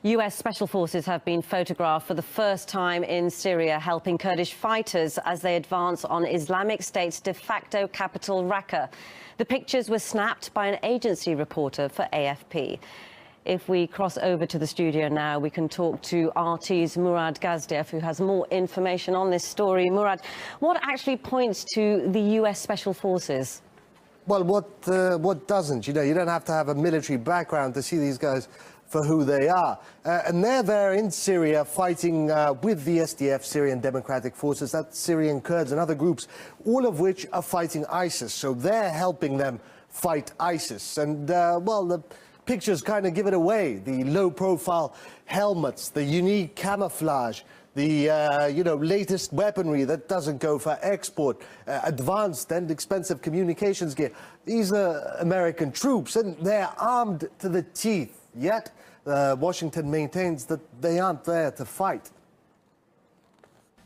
US Special Forces have been photographed for the first time in Syria, helping Kurdish fighters as they advance on Islamic State's de facto capital, Raqqa. The pictures were snapped by an agency reporter for AFP. If we cross over to the studio now, we can talk to RT's Murad Gazdiev, who has more information on this story. Murad, what actually points to the US Special Forces? Well, what doesn't? You know, you don't have to have a military background to see these guys for who they are. And they're there in Syria fighting with the SDF, Syrian Democratic Forces, that's Syrian Kurds and other groups, all of which are fighting ISIS. So they're helping them fight ISIS. And, well, the pictures kind of give it away. The low-profile helmets, the unique camouflage, the, you know, latest weaponry that doesn't go for export, advanced and expensive communications gear. These are American troops, and they're armed to the teeth. Yet, Washington maintains that they aren't there to fight.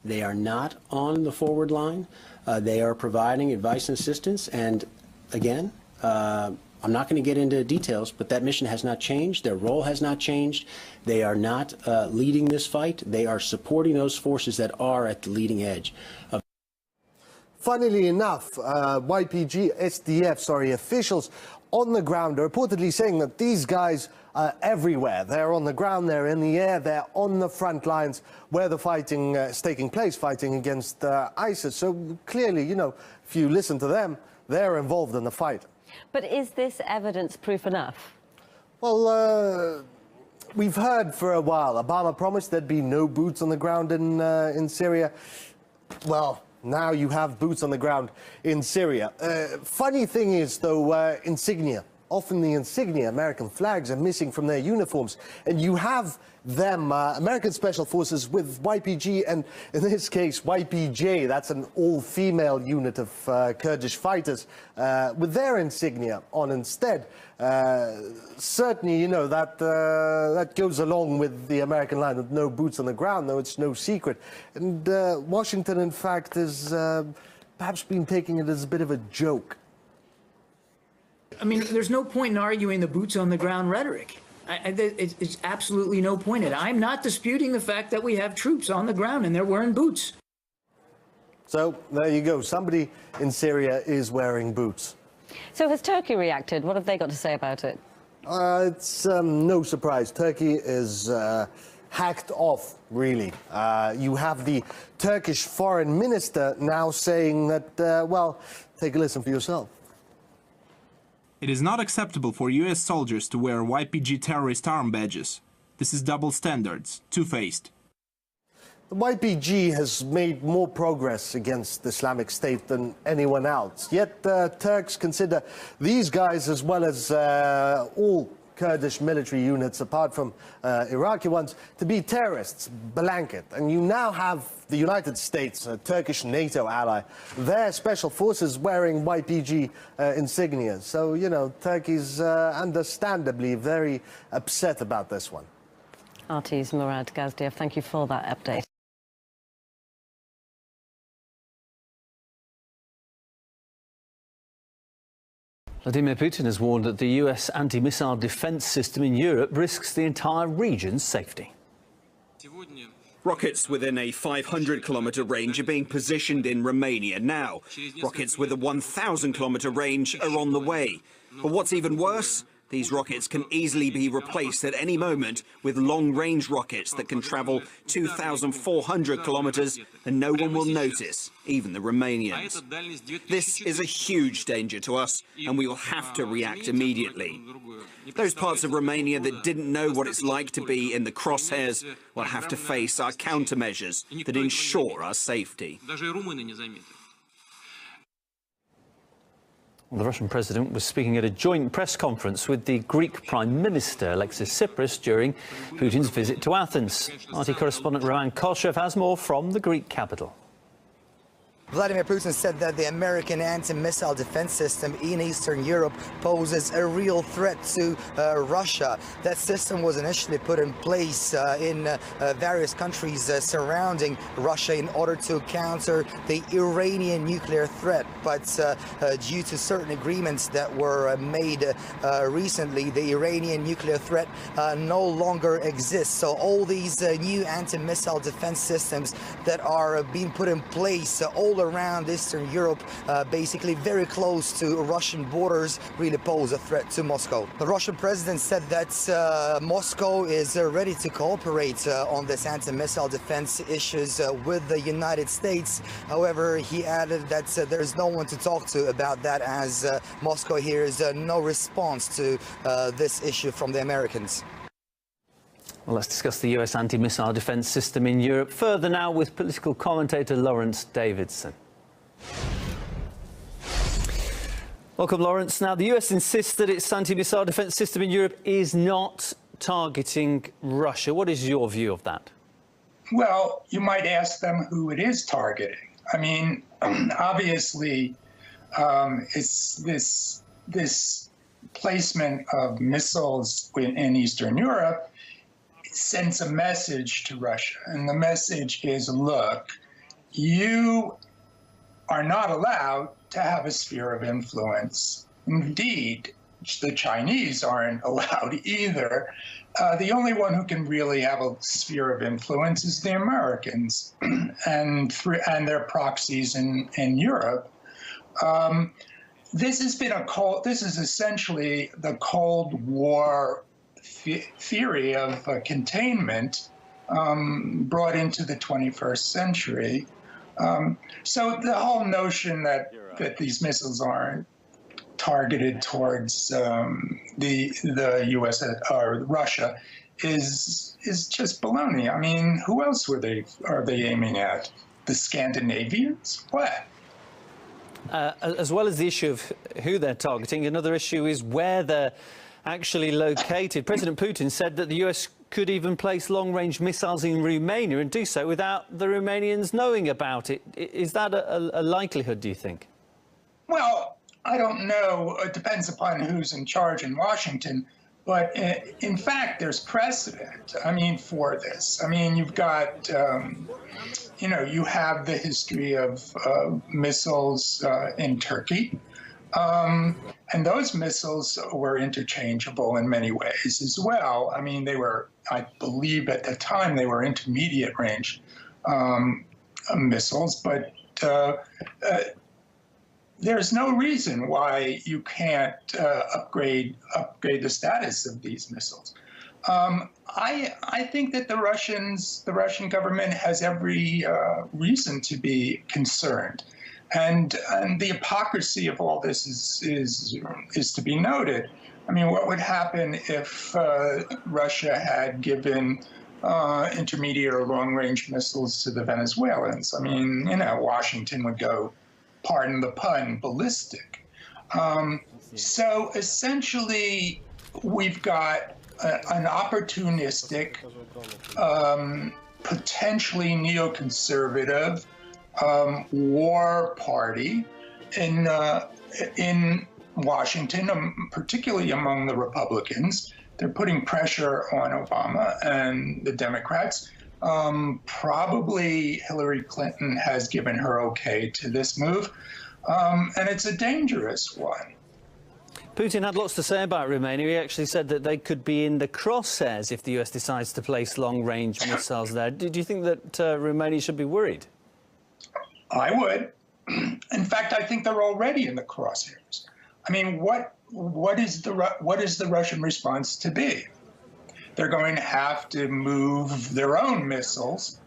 They are not on the forward line. They are providing advice and assistance. And again, I'm not going to get into details, but that mission has not changed. Their role has not changed. They are not leading this fight. They are supporting those forces that are at the leading edge. Funnily enough, SDF officials on the ground are reportedly saying that these guys are everywhere. They're on the ground, they're in the air, they're on the front lines where the fighting is taking place, fighting against ISIS. So clearly, you know, if you listen to them, they're involved in the fight. But is this evidence proof enough? Well, we've heard for a while. Obama promised there'd be no boots on the ground in Syria. Well, now you have boots on the ground in Syria. Funny thing is, though, insignia. Often the insignia, American flags, are missing from their uniforms. And you have them, American Special Forces, with YPG, and in this case, YPJ, that's an all-female unit of Kurdish fighters, with their insignia on instead. Certainly, you know, that goes along with the American line of no boots on the ground, though it's no secret. And Washington, in fact, has perhaps been taking it as a bit of a joke. I mean, there's no point in arguing the boots on the ground rhetoric. It's absolutely no point in it. I'm not disputing the fact that we have troops on the ground and they're wearing boots. So there you go. Somebody in Syria is wearing boots. So has Turkey reacted? What have they got to say about it? It's no surprise. Turkey is hacked off, really. You have the Turkish foreign minister now saying that, well, take a listen for yourself. It is not acceptable for US soldiers to wear YPG terrorist arm badges. This is double standards, two-faced. The YPG has made more progress against the Islamic State than anyone else. Yet Turks consider these guys, as well as all Kurdish military units, apart from Iraqi ones, to be terrorists, blanket. And you now have the United States, a Turkish NATO ally, their special forces wearing YPG insignia. So, you know, Turkey's understandably very upset about this one. RT's Murad Gazdiev, thank you for that update. Vladimir Putin has warned that the US anti-missile defence system in Europe risks the entire region's safety. Rockets within a 500-kilometre range are being positioned in Romania now. Rockets with a 1,000-kilometre range are on the way. But what's even worse? These rockets can easily be replaced at any moment with long-range rockets that can travel 2,400 kilometres and no one will notice, even the Romanians. This is a huge danger to us and we will have to react immediately. Those parts of Romania that didn't know what it's like to be in the crosshairs will have to face our countermeasures that ensure our safety. The Russian president was speaking at a joint press conference with the Greek Prime Minister, Alexis Tsipras, during Putin's visit to Athens. RT correspondent Roman Koshev has more from the Greek capital. Vladimir Putin said that the American anti-missile defense system in Eastern Europe poses a real threat to Russia. That system was initially put in place in various countries surrounding Russia in order to counter the Iranian nuclear threat. But due to certain agreements that were made recently, the Iranian nuclear threat no longer exists. So all these new anti-missile defense systems that are being put in place all around Eastern Europe, basically very close to Russian borders, really pose a threat to Moscow. The Russian president said that Moscow is ready to cooperate on this anti-missile defense issues with the United States. However, he added that there's no one to talk to about that, as Moscow hears no response to this issue from the Americans. Well, let's discuss the US anti-missile defence system in Europe further now with political commentator Lawrence Davidson. Welcome, Lawrence. Now, the US insists that its anti-missile defence system in Europe is not targeting Russia. What is your view of that? Well, you might ask them who it is targeting. I mean, obviously, it's this placement of missiles in Eastern Europe sends a message to Russia, and the message is, look, you are not allowed to have a sphere of influence. Indeed, the Chinese aren't allowed either. The only one who can really have a sphere of influence is the Americans and their proxies in Europe. This is essentially the Cold War theory of containment brought into the 21st century. So the whole notion that these missiles aren't targeted towards the U.S. or Russia is just baloney. I mean, who else are they aiming at? The Scandinavians? What? As well as the issue of who they're targeting, another issue is where they're actually located. President Putin said that the US could even place long-range missiles in Romania and do so without the Romanians knowing about it. Is that a likelihood, do you think? Well, I don't know. It depends upon who's in charge in Washington. But in fact, there's precedent, I mean, for this. I mean, you've got, you have the history of missiles in Turkey. And those missiles were interchangeable in many ways as well. I mean, they were, I believe at the time, they were intermediate range missiles, but there's no reason why you can't upgrade the status of these missiles. I think that the Russian government has every reason to be concerned. And the hypocrisy of all this is to be noted. I mean, what would happen if Russia had given intermediate or long-range missiles to the Venezuelans? I mean, Washington would go, pardon the pun, ballistic. So essentially, we've got an opportunistic, potentially neoconservative war party in Washington, particularly among the Republicans. They're putting pressure on Obama and the Democrats. Probably Hillary Clinton has given her okay to this move, and it's a dangerous one. Putin had lots to say about Romania. He actually said that they could be in the crosshairs if the US decides to place long-range missiles there. Do you think that Romania should be worried? I would. In fact, I think they're already in the crosshairs. I mean, what is the Russian response to be? They're going to have to move their own missiles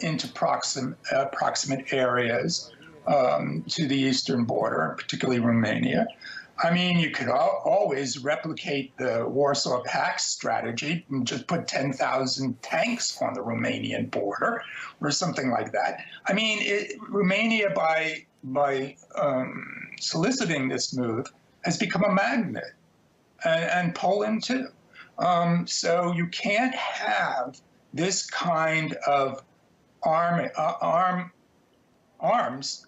into proximate areas to the eastern border, particularly Romania. I mean, you could always replicate the Warsaw Pact strategy and just put 10,000 tanks on the Romanian border or something like that. I mean, Romania, by soliciting this move, has become a magnet, and Poland too. So you can't have this kind of arm arms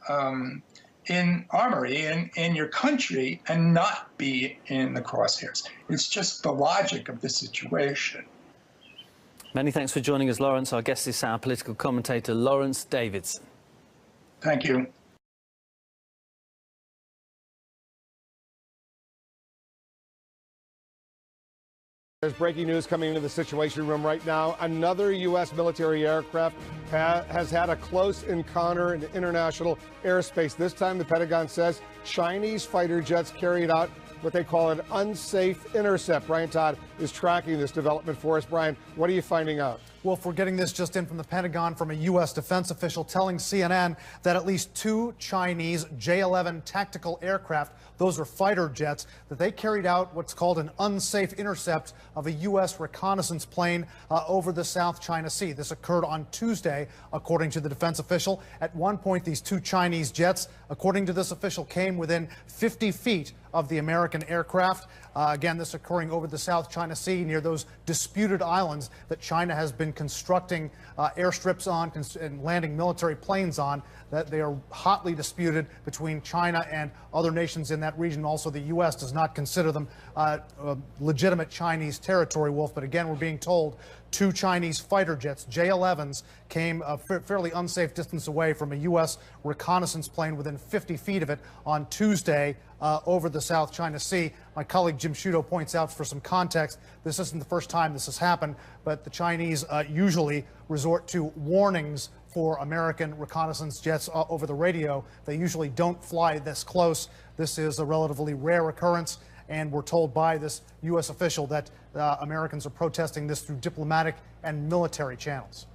in armory in your country and not be in the crosshairs. It's just the logic of the situation. Many thanks for joining us, Lawrence. Our guest is our political commentator, Lawrence Davidson. Thank you. There's breaking news coming into the Situation Room right now. Another U.S. military aircraft has had a close encounter in international airspace. This time, the Pentagon says Chinese fighter jets carried out what they call an unsafe intercept. Brian Todd is tracking this development for us. Brian, what are you finding out? Well, if we're getting this just in from the Pentagon, from a U.S. defense official telling CNN that at least 2 Chinese J-11 tactical aircraft, those are fighter jets, that they carried out what's called an unsafe intercept of a U.S. reconnaissance plane over the South China Sea. This occurred on Tuesday, according to the defense official. At one point, these 2 Chinese jets, according to this official, came within 50 feet of the American aircraft. Again, this occurring over the South China Sea near those disputed islands that China has been constructing airstrips on and landing military planes on, that they are hotly disputed between China and other nations in that region. Also, the U.S. does not consider them legitimate Chinese territory, Wolf. But again, we're being told 2 Chinese fighter jets, J-11s, came a fairly unsafe distance away from a U.S. reconnaissance plane within 50 feet of it on Tuesday over the South China Sea. My colleague Jim Sciutto points out, for some context, this isn't the first time this has happened, but the Chinese usually resort to warnings for American reconnaissance jets over the radio. They usually don't fly this close. This is a relatively rare occurrence, and we're told by this U.S. official that Americans are protesting this through diplomatic and military channels.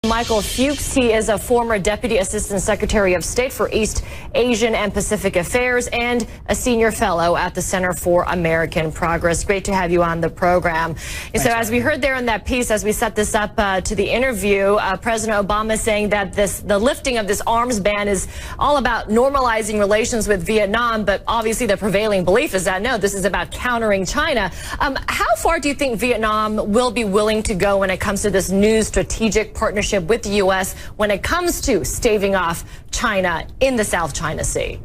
Michael Fuchs. He is a former Deputy Assistant Secretary of State for East Asian and Pacific Affairs and a senior fellow at the Center for American Progress. Great to have you on the program. Thanks, so as we heard there in that piece, as we set this up to the interview, President Obama saying that the lifting of this arms ban is all about normalizing relations with Vietnam, but obviously the prevailing belief is that, no, this is about countering China. How far do you think Vietnam will be willing to go when it comes to this new strategic partnership with the U.S. when it comes to staving off China in the South China Sea?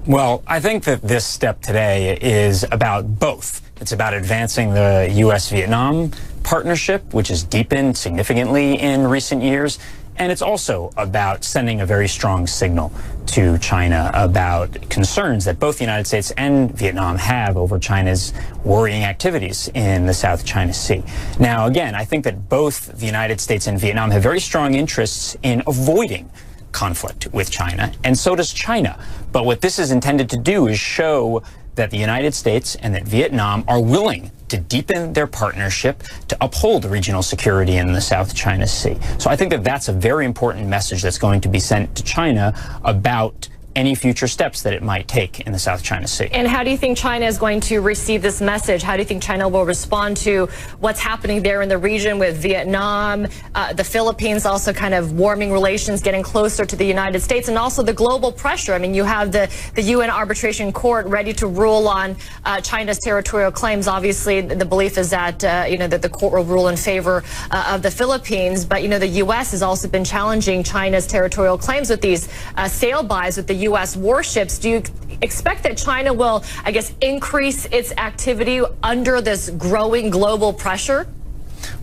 Well, I think that this step today is about both. It's about advancing the U.S.-Vietnam partnership, which has deepened significantly in recent years. And it's also about sending a very strong signal to China about concerns that both the United States and Vietnam have over China's worrying activities in the South China Sea. Now, again, I think that both the United States and Vietnam have very strong interests in avoiding conflict with China, and so does China. But what this is intended to do is show that the United States and that Vietnam are willing to deepen their partnership to uphold regional security in the South China Sea. So I think that that's a very important message that's going to be sent to China about any future steps that it might take in the South China Sea. And how do you think China is going to receive this message? How do you think China will respond to what's happening there in the region with Vietnam, the Philippines also kind of warming relations, getting closer to the United States, and also the global pressure? I mean, you have the UN Arbitration Court ready to rule on China's territorial claims. Obviously, the belief is that, that the court will rule in favor of the Philippines. But, the U.S. has also been challenging China's territorial claims with these sail-bys with the U.S. warships. Do you expect that China will, I guess, increase its activity under this growing global pressure?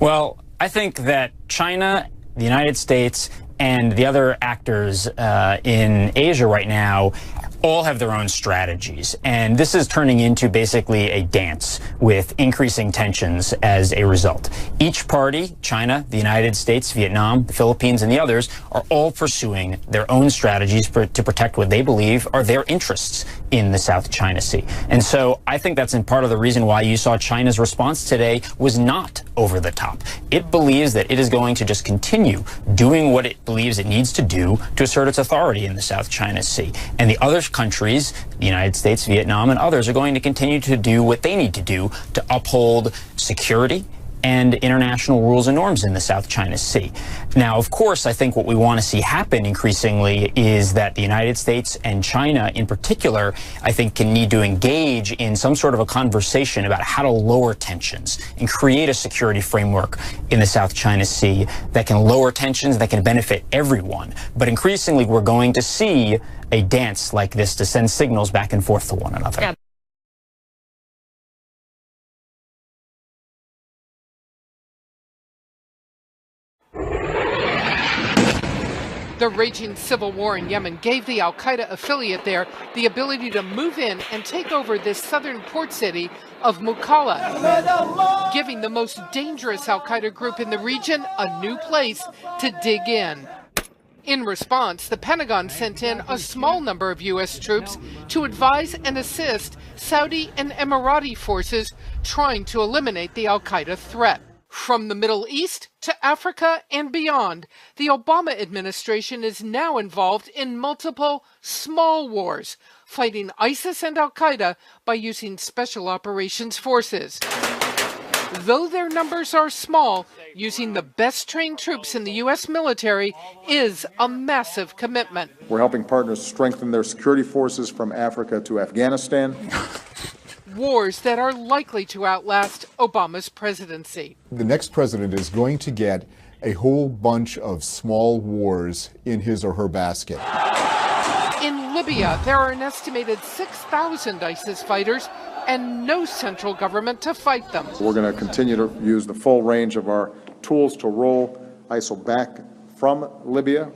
Well, I think that China, the United States, and the other actors in Asia right now all have their own strategies. And this is turning into basically a dance with increasing tensions as a result. Each party, China, the United States, Vietnam, the Philippines, and the others, are all pursuing their own strategies to protect what they believe are their interests in the South China Sea. And so I think that's in part of the reason why you saw China's response today was not over the top. It believes that it is going to just continue doing what it believes it needs to do to assert its authority in the South China Sea. And the other countries, the United States, Vietnam, and others, are going to continue to do what they need to do to uphold security and international rules and norms in the South China Sea. Now, of course, I think what we want to see happen increasingly is that the United States and China in particular, I think, can need to engage in some sort of a conversation about how to lower tensions and create a security framework in the South China Sea that can lower tensions, that can benefit everyone. But increasingly, we're going to see a dance like this to send signals back and forth to one another. Yeah. The raging civil war in Yemen gave the al-Qaeda affiliate there the ability to move in and take over this southern port city of Mukalla, giving the most dangerous al-Qaeda group in the region a new place to dig in. In response, the Pentagon sent in a small number of U.S. troops to advise and assist Saudi and Emirati forces trying to eliminate the al-Qaeda threat. From the Middle East to Africa and beyond, the Obama administration is now involved in multiple small wars, fighting ISIS and al-Qaeda by using special operations forces. Though their numbers are small, using the best trained troops in the U.S. military is a massive commitment. We're helping partners strengthen their security forces from Africa to Afghanistan. Wars that are likely to outlast Obama's presidency. The next president is going to get a whole bunch of small wars in his or her basket. In Libya, there are an estimated 6,000 ISIS fighters and no central government to fight them. We're going to continue to use the full range of our tools to roll ISIL back from Libya.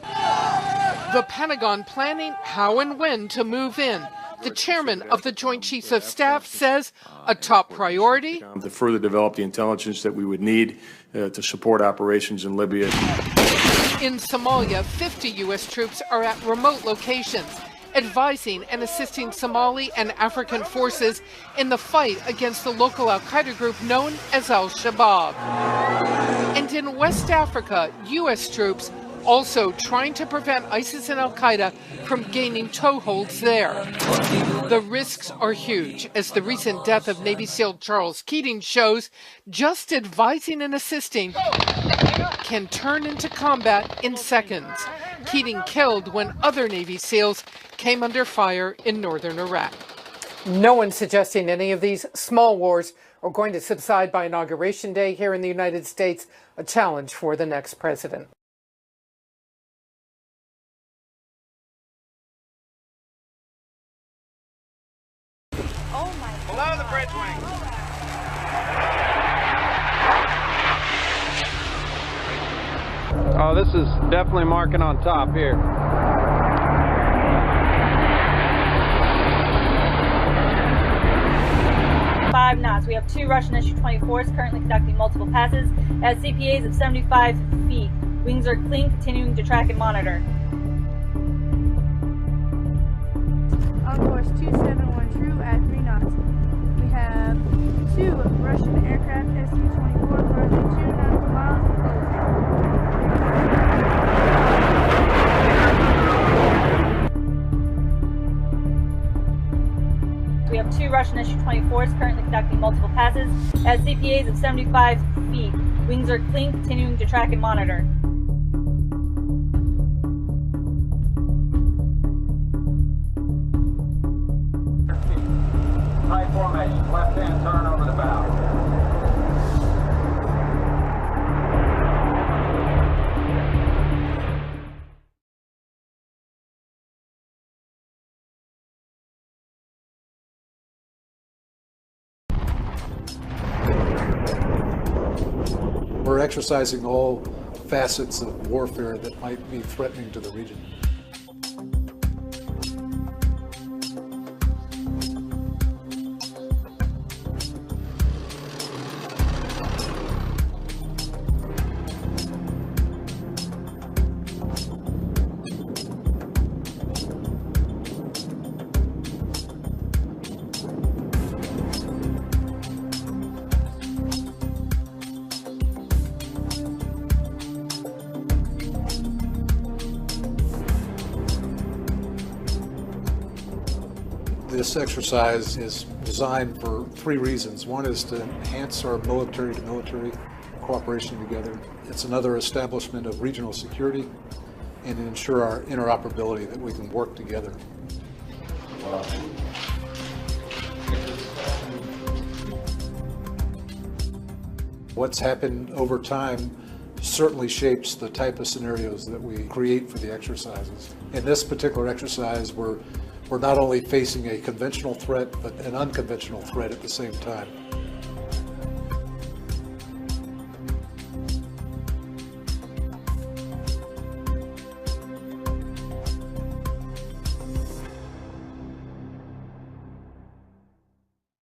The Pentagon planning how and when to move in. The chairman of the Joint Chiefs of Staff says a top priority to further develop the intelligence that we would need to support operations in Libya. In Somalia, 50 U.S. troops are at remote locations, advising and assisting Somali and African forces in the fight against the local al-Qaeda group known as al-Shabaab. And in West Africa, U.S. troops also trying to prevent ISIS and al-Qaeda from gaining toeholds there. The risks are huge, as the recent death of Navy SEAL Charles Keating shows. Just advising and assisting can turn into combat in seconds. Keating killed when other Navy SEALs came under fire in northern Iraq. No one suggesting any of these small wars are going to subside by Inauguration Day here in the United States, a challenge for the next president. Below the bridge wing. Oh, this is definitely marking on top here. Five knots. We have two Russian Su-24s currently conducting multiple passes at CPAs of 75 feet. Wings are clean, continuing to track and monitor. On course 271 true at 3 knots. We have two Russian aircraft Su-24 currently 2 nautical miles closing. We have two Russian Su-24s currently conducting multiple passes at CPAs of 75 feet. Wings are clean, continuing to track and monitor. Tight formation, left-hand turn over the bow. We're exercising all facets of warfare that might be threatening to the region. This exercise is designed for 3 reasons. One is to enhance our military-to-military cooperation together. It's another establishment of regional security and to ensure our interoperability, that we can work together. What's happened over time certainly shapes the type of scenarios that we create for the exercises. In this particular exercise, we're not only facing a conventional threat, but an unconventional threat at the same time.